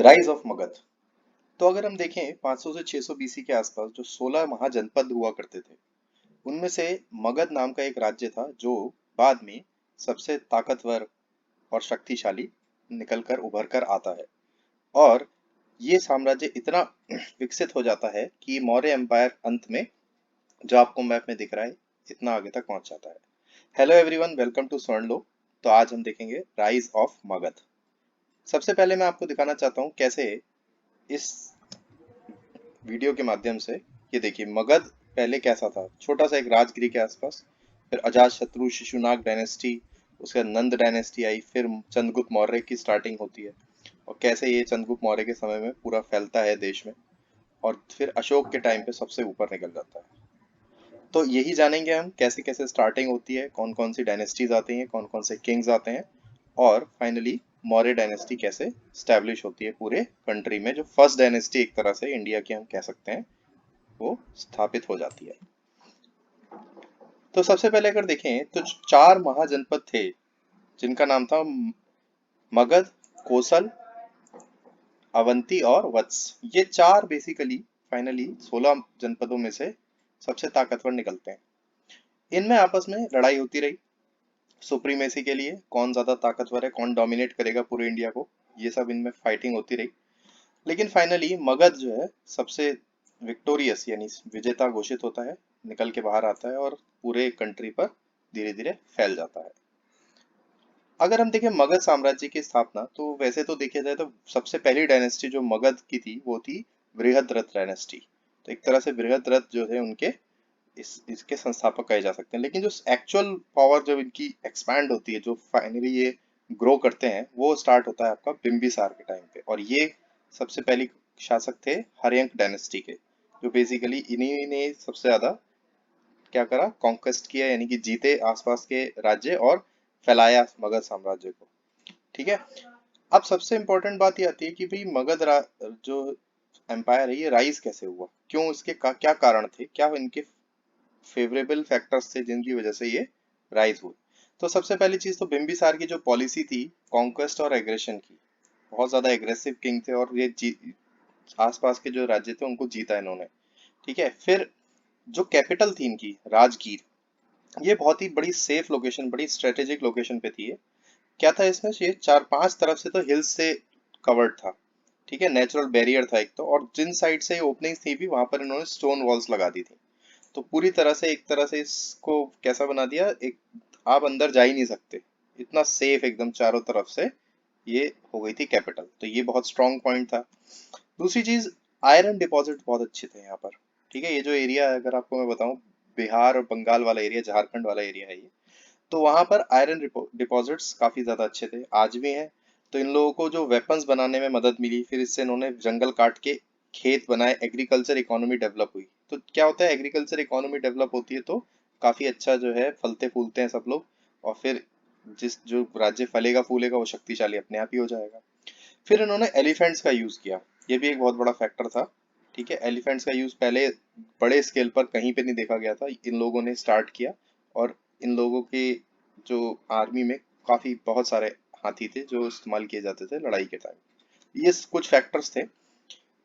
Rise of Magadh. तो अगर हम देखें 500 से 600 बीसी के आसपास जो 16 महाजनपद हुआ करते थे, उनमें से मगध नाम का एक राज्य था जो बाद में सबसे ताकतवर और शक्तिशाली निकलकर उभर कर आता है। और ये साम्राज्य इतना विकसित हो जाता है कि मौर्य एम्पायर अंत में, जो आपको मैप में दिख रहा है, इतना आगे तक पहुंच जाता है। हेलो एवरीवन, वेलकम टू स्वर्ण लोक। तो आज हम देखेंगे राइज ऑफ मगध। सबसे पहले मैं आपको दिखाना चाहता हूँ कैसे इस वीडियो के माध्यम से। ये देखिए मगध पहले कैसा था, छोटा सा एक राजगिरी के आसपास। फिर अजात शत्रु शिशुनाग डायनेस्टी, उसके बाद नंद डायनेस्टी आई, फिर चंद्रगुप्त मौर्य की स्टार्टिंग होती है। और कैसे ये चंद्रगुप्त मौर्य के समय में पूरा फैलता है देश में, और फिर अशोक के टाइम पे सबसे ऊपर निकल जाता है। तो यही जानेंगे हम कैसे कैसे स्टार्टिंग होती है, कौन कौन सी डायनेस्टीज आती हैं, कौन कौन से किंग्स आते हैं, और फाइनली मौर्य डायनेस्टी कैसे स्टैब्लिश होती है पूरे कंट्री में, जो फर्स्ट डायनेस्टी एक तरह से इंडिया की हम कह सकते हैं, वो स्थापित हो जाती है। तो सबसे पहले अगर देखें तो जो चार महाजनपद थे, जिनका नाम था मगध, कोसल, अवंती और वत्स, ये चार बेसिकली फाइनली 16 जनपदों में से सबसे ताकतवर निकलते हैं। इनमें आपस में लड़ाई होती रही सुप्रीमेसी के लिए, कौन ज्यादा ताकतवर है, कौन डोमिनेट करेगा पूरे इंडिया को। ये सब इनमें फाइटिंग होती रही। लेकिन फाइनली मगध जो है सबसे विक्टोरियस यानी विजेता घोषित होता है, निकल के बाहर आता है और पूरे कंट्री पर धीरे धीरे फैल जाता है। अगर हम देखें मगध साम्राज्य की स्थापना, तो वैसे तो देखा जाए तो सबसे पहली डायनेस्टी जो मगध की थी वो थी बृहद्रथ डायनेस्टी। तो एक तरह से बृहद्रथ जो है उनके इसके संस्थापक कहे जा सकते हैं। लेकिन जो एक्चुअल पावर जब इनकी एक्सपैंड होती है, जो फाइनली ये ग्रो करते हैं, वो स्टार्ट होता है आपका बिम्बिसार के टाइम पे। और ये सबसे पहली शासक थे हर्यंक डायनेस्टी के, जो बेसिकली इन्हीं ने सबसे ज्यादा क्या करा, कॉन्क्वेस्ट किया, यानी कि जीते आसपास के राज्य और फैलाया मगध साम्राज्य को। ठीक है। अब सबसे इंपॉर्टेंट बात ये आती है कि भाई जो एम्पायर है ये राइज कैसे हुआ, क्यों, इसके क्या कारण थे, क्या इनके फेवरेबल फैक्टर्स थे जिनकी वजह से ये राइज हुए। तो सबसे पहली चीज तो बिम्बिसार की जो पॉलिसी थी कॉन्क्वेस्ट और एग्रेशन की, बहुत ज्यादा एग्रेसिव किंग थे, और ये आसपास के जो राज्य थे उनको जीता इन्होंने। ठीक है। फिर जो कैपिटल थी इनकी राजगीर, ये बहुत ही बड़ी सेफ लोकेशन, बड़ी स्ट्रेटेजिक लोकेशन पे थी ये। क्या था इसमें, ये चार पांच तरफ से तो हिल्स से कवर्ड था। ठीक है, नेचुरल बैरियर था एक तो, और जिन साइड से ओपनिंग्स थी भी वहां पर इन्होंने स्टोन वॉल्स लगा दी थी। तो पूरी तरह से एक तरह से इसको कैसा बना दिया, एक आप अंदर जा ही नहीं सकते, इतना सेफ एकदम चारों तरफ से ये हो गई थी कैपिटल। तो ये बहुत स्ट्रांग पॉइंट था। दूसरी चीज, आयरन डिपॉजिट बहुत अच्छे थे यहाँ पर। ठीक है, ये जो एरिया है अगर आपको मैं बताऊं, बिहार और बंगाल वाला एरिया, झारखंड वाला एरिया है ये, तो वहां पर आयरन डिपॉजिट्स काफी ज्यादा अच्छे थे, आज भी हैं। तो इन लोगों को जो वेपन्स बनाने में मदद मिली, फिर इससे इन्होंने जंगल काट के खेत बनाए, एग्रीकल्चर इकोनॉमी डेवलप हुई। तो क्या होता है, एग्रीकल्चर इकोनॉमी डेवलप होती है तो काफी अच्छा जो है फलते फूलते हैं सब लोग, और फिर जिस जो राज्य फलेगा फूलेगा वो शक्तिशाली अपने आप ही हो जाएगा। फिर इन्होंने एलिफेंट्स का यूज किया, ये भी एक बहुत बड़ा फैक्टर था। ठीक है, एलिफेंट्स का यूज पहले बड़े स्केल पर कहीं पे नहीं देखा गया था, इन लोगों ने स्टार्ट किया। और इन लोगों के जो आर्मी में काफी बहुत सारे हाथी थे जो इस्तेमाल किए जाते थे लड़ाई के टाइम। ये कुछ फैक्टर्स थे।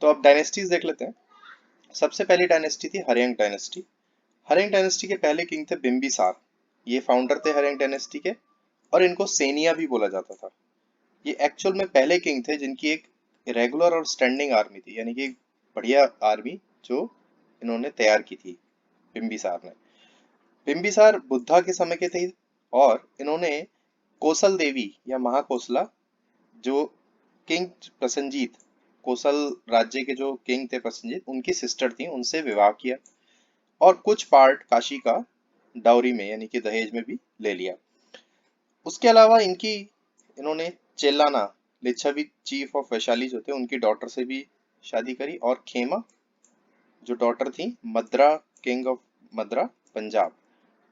तो अब डायनेस्टीज देख लेते हैं। सबसे पहली डायनेस्टी थी हर्यंक डायनेस्टी। हर्यंक डायनेस्टी के पहले किंग थे बिम्बिसार, ये फाउंडर थे हर्यंक डायनेस्टी के। और इनको सेनिया भी बोला जाता था। ये एक्चुअल में पहले किंग थे जिनकी एक रेगुलर और स्टैंडिंग आर्मी थी, यानी कि एक बढ़िया आर्मी जो इन्होंने तैयार की थी बिम्बिसार ने। बिम्बिसार बुद्धा के समय के थे, और इन्होंने कोसल देवी या महाकोसला, जो किंग प्रसंजीत, कोसल राज्य के जो किंग थे प्रसंजीत, उनकी सिस्टर थी, उनसे विवाह किया। और कुछ पार्ट काशी का डाउरी में यानी कि दहेज में भी ले लिया। उसके अलावा इन्होंने चेल्लाना, लिच्छवी चीफ ऑफ वैशाली जो थे, उनकी डॉटर से भी शादी करी। और खेमा जो डॉटर थी मद्रा, किंग ऑफ मद्रा पंजाब,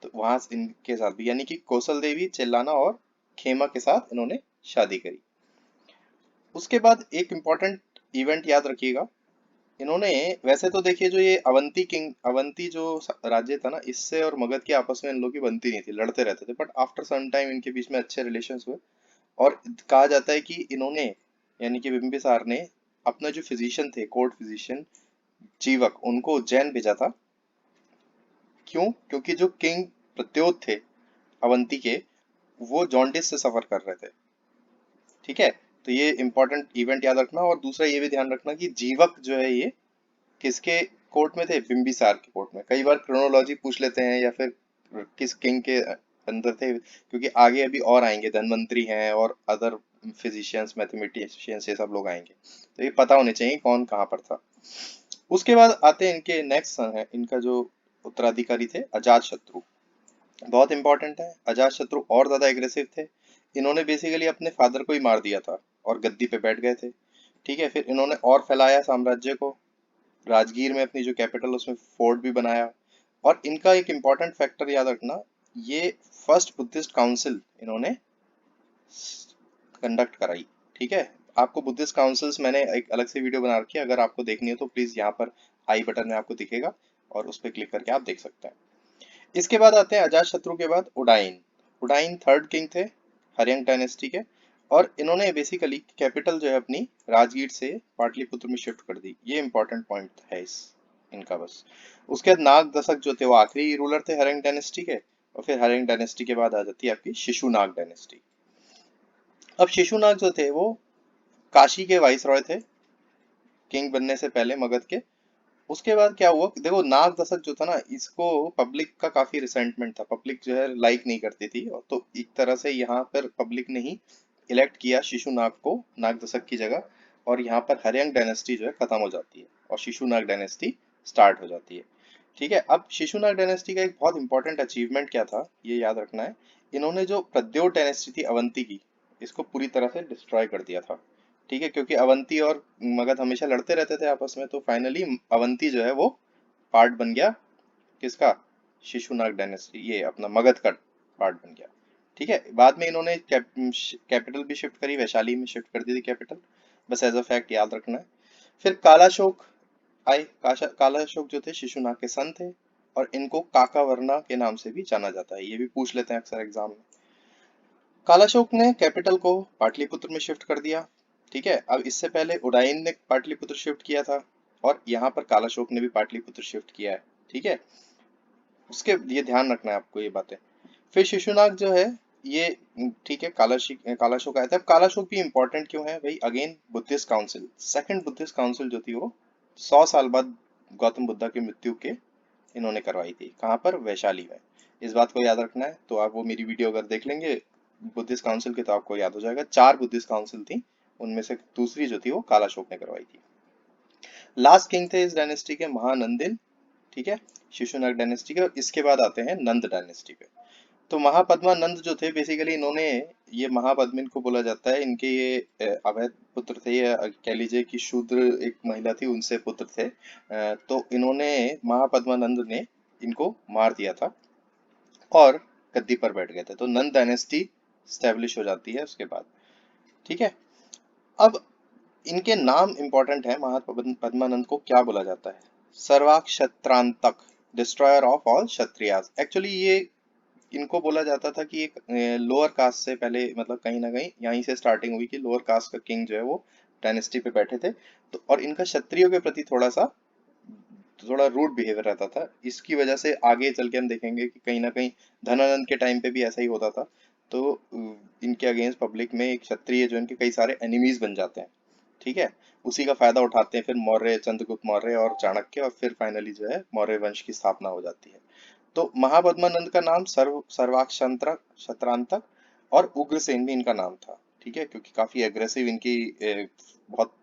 तो वहां इनके साथ भी, यानी कि कौशल देवी, चेल्लाना और खेमा के साथ इन्होंने शादी करी। उसके बाद एक इम्पॉर्टेंट इवेंट याद रखिएगा, इन्होंने, वैसे तो देखिए जो ये अवंती जो राज्य था ना, इससे और मगध के आपस में इन लोगों की बनती नहीं थी, लड़ते रहते थे, बट आफ्टर सम टाइम इनके बीच में अच्छे रिलेशंस हुए। और कहा जाता है कि इन्होंने, यानी कि बिंबिसार ने अपना जो फिजिशियन थे, कोर्ट फिजिशियन जीवक, उनको उज्जैन भेजा था। क्यों? क्योंकि जो किंग प्रद्योत थे अवंती के, वो जॉन्डिस से सफर कर रहे थे। ठीक है, तो ये इंपॉर्टेंट इवेंट याद रखना। और दूसरा ये भी ध्यान रखना कि जीवक जो है ये किसके कोर्ट में थे? बिंबिसार के कोर्ट में। कई बार क्रोनोलॉजी पूछ लेते हैं या फिर किस किंग के अंदर थे, क्योंकि आगे अभी और आएंगे, धनवंतरी हैं और अदर फिजिशियंस, मैथमेटिशियंस, ये सब लोग आएंगे, तो ये पता होने चाहिए कौन कहाँ पर था। उसके बाद आते हैं इनके नेक्स्ट सन है, इनका जो उत्तराधिकारी थे अजात शत्रु। बहुत इंपॉर्टेंट है, अजात शत्रु और ज्यादा एग्रेसिव थे। इन्होंने बेसिकली अपने फादर को ही मार दिया था और गद्दी पे बैठ गए थे। ठीक है, फिर इन्होंने और फैलाया साम्राज्य को, राजगीर में अपनी जो कैपिटल उसमें फोर्ट भी बनाया। और इनका एक इम्पॉर्टेंट फैक्टर याद रखना, ये फर्स्ट बुद्धिस्ट काउंसिल इन्होंने कंडक्ट कराई। ठीक है, आपको बुद्धिस्ट काउंसिल्स मैंने एक अलग से वीडियो बना रखी है, अगर आपको देखनी हो तो प्लीज यहाँ पर आई बटन में आपको दिखेगा और उस पर क्लिक करके आप देख सकते हैं। इसके बाद आते हैं अजात शत्रु के बाद उडाइन। उडाइन थर्ड किंग थे हर्यंक डायनेस्टी के, और इन्होंने बेसिकली कैपिटल जो है अपनी राजगीर से पाटलिपुत्र में शिफ्ट कर दी। ये इंपॉर्टेंट पॉइंट है इस इनका बस। उसके बाद नाग दशक जो थे वो आखिरी रूलर थे हर्यंक डायनेस्टी के, और फिर हर्यंक डायनेस्टी के बाद आ जाती है आपकी शिशुनाग डायनेस्टी। अब शिशुनाग जो थे वो काशी के वाइसरॉय थे किंग बनने से पहले, मगध के। उसके बाद क्या हुआ, देखो नाग दशक जो था ना, इसको पब्लिक का काफी रिसेंटमेंट था, पब्लिक जो है लाइक नहीं करती थी, और तो एक तरह से यहाँ पर पब्लिक ने ही इलेक्ट किया शिशुनाग को नाग दशक की जगह, और यहाँ पर हर्यंक डायनेस्टी जो है खत्म हो जाती है और शिशुनाग डायनेस्टी स्टार्ट हो जाती है। ठीक है, अब शिशुनाग डायनेस्टी का एक बहुत इंपॉर्टेंट अचीवमेंट क्या था, ये याद रखना है। इन्होंने जो प्रद्योत डायनेस्टी थी अवंती की, इसको पूरी तरह से डिस्ट्रॉय कर दिया था। ठीक है, क्योंकि अवंती और मगध हमेशा लड़ते रहते थे आपस में, तो फाइनली अवंती जो है वो पार्ट बन गया किसका? शिशुनाग डायनेस्टी, ये अपना मगध का पार्ट बन गया। ठीक है, बाद में इन्होंने कैपिटल भी शिफ्ट करी, वैशाली में शिफ्ट कर दी थी कैपिटल, बस एज अ फैक्ट याद रखना है। फिर कालाशोक आए। कालाशोक जो थे शिशुनाग के सन थे, और इनको काकावर्ना के नाम से भी जाना जाता है, ये भी पूछ लेते हैं अक्सर एग्जाम में। कालाशोक ने कैपिटल को पाटलिपुत्र में शिफ्ट कर दिया। ठीक है, अब इससे पहले उदायन ने पाटलिपुत्र शिफ्ट किया था, और यहाँ पर कालाशोक ने भी पाटलिपुत्र शिफ्ट किया है। ठीक है, उसके लिए ध्यान रखना है आपको ये बातें। फिर शिशुनाग जो है ये ठीक है, कालाशोक आया था। अब कालाशोक भी इंपॉर्टेंट क्यों है भाई? Again Buddhist council, second Buddhist council जो थी वो 100 साल बाद गौतम बुद्धा की मृत्यु के इन्होंने करवाई थी। कहाँ पर? वैशाली में। इस बात को याद रखना है, तो आप वो मेरी वीडियो अगर देख लेंगे बुद्धिस्ट काउंसिल की, तो आपको याद हो जाएगा। 4 बुद्धिस्ट काउंसिल थी, उनमें से दूसरी जो थी वो कालाशोक ने करवाई थी। लास्ट किंग थे इस डायनेस्टी के महानंदिन। ठीक है, शिशुनाग डायनेस्टी के। और इसके बाद आते हैं नंद डायनेस्टी पे। तो महापद्मानंद जो थे बेसिकली इन्होंने, ये महापद्मिन को बोला जाता है, इनके ये अवैध पुत्र थे, या कह लीजिए कि शूद्र एक महिला थी उनसे पुत्र थे। तो इन्होंने, महापद्मानंद ने इनको मार दिया था और गद्दी पर बैठ गए थे, तो नंद डायनेस्टी स्टैब्लिश हो जाती है उसके बाद। ठीक है, अब इनके नाम इंपॉर्टेंट है। महापद्मानंद को क्या बोला जाता है? सर्वाक्षत्रांतक, destroyer of all Kshatriyas. Actually ये इनको बोला जाता था कि एक लोअर कास्ट से पहले, मतलब कहीं ना कहीं यहीं से स्टार्टिंग हुई कि लोअर कास्ट का किंग जो है वो डायनेस्टी पे बैठे थे, तो और इनका क्षत्रियों के प्रति थोड़ा रूड बिहेवियर रहता था। इसकी वजह से आगे चल के हम देखेंगे कि कहीं ना कहीं धनानंद के टाइम पे भी ऐसा ही होता था। तो इनके अगेंस्ट पब्लिक में एक क्षत्रिय जो इनके कई सारे एनिमीज बन जाते हैं। ठीक है, उसी का फायदा उठाते हैं फिर मौर्य, चंद्रगुप्त मौर्य और चाणक्य, और फिर फाइनली जो है मौर्य वंश की स्थापना हो जाती है। तो महापद्मानंद का नाम सर्वाक्षंत्र शत्रांतक और उग्रसेन भी इनका नाम था। ठीक है, क्योंकि काफी एग्रेसिव इनकी बहुत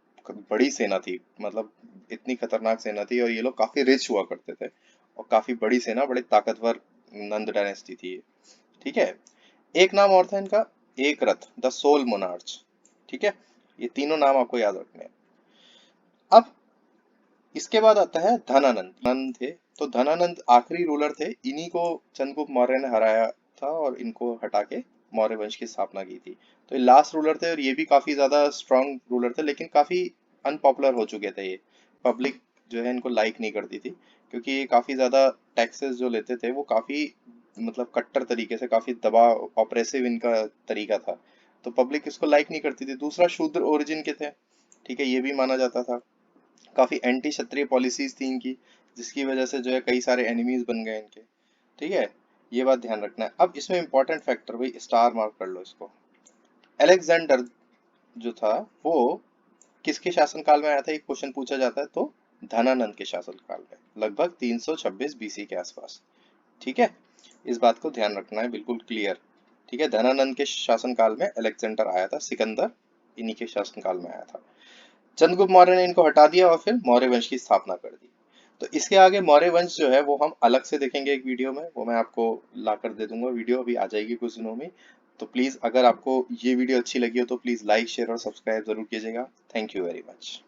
बड़ी सेना थी, मतलब इतनी खतरनाक सेना थी, और ये लोग काफी रिच हुआ करते थे, और काफी बड़ी सेना, बड़ी ताकतवर नंद डायनेस्टी थी ये। ठीक है, एक नाम और था इनका, एक रथ, द सोल मोनार्च। ठीक है, ये तीनों नाम आपको याद रखने हैं। अब इसके बाद आता है धनानंद। धनानंद थे, तो धनानंद आखिरी रूलर थे, इन्हीं को चंद्रगुप्त मौर्य ने हराया था और इनको हटा के मौर्य वंश की स्थापना की थी। तो ये लास्ट रूलर थे, और ये भी काफी ज्यादा स्ट्रांग रूलर थे, लेकिन काफी अनपॉपुलर हो चुके थे ये। पब्लिक जो है इनको लाइक नहीं करती थी, क्योंकि ये काफी ज्यादा टैक्सेस जो लेते थे वो काफी, मतलब कट्टर तरीके से, काफी दबाव, ऑपरेसिव इनका तरीका था। तो पब्लिक इसको लाइक नहीं करती थी। दूसरा, शूद्र ओरिजिन के थे, ठीक है, ये भी माना जाता था। काफी एंटी क्षत्रिय पॉलिसीज थी इनकी, जिसकी वजह से जो है कई सारे एनिमीज बन गए इनके, ठीक है। ये बात ध्यान रखना है। अब इसमें इंपॉर्टेंट फैक्टर, भाई स्टार मार्क कर लो इसको। अलेक्जेंडर जो था वो किसके शासनकाल में आया था, एक क्वेश्चन पूछा जाता है, तो धनानंद के शासनकाल में, लगभग 326 बीसी के आसपास, ठीक है। इस बात को ध्यान रखना है, बिल्कुल क्लियर, ठीक है। धनानंद के शासनकाल में अलेक्जेंडर आया था, सिकंदर इन्हीं के शासनकाल में आया था। चंद्रगुप्त मौर्य ने इनको हटा दिया और फिर मौर्य वंश की स्थापना कर दी। तो इसके आगे मौर्य वंश जो है वो हम अलग से देखेंगे एक वीडियो में, वो मैं आपको ला कर दे दूंगा, वीडियो अभी आ जाएगी कुछ दिनों में। तो प्लीज अगर आपको ये वीडियो अच्छी लगी हो तो प्लीज लाइक शेयर और सब्सक्राइब जरूर कीजिएगा। Thank you very much.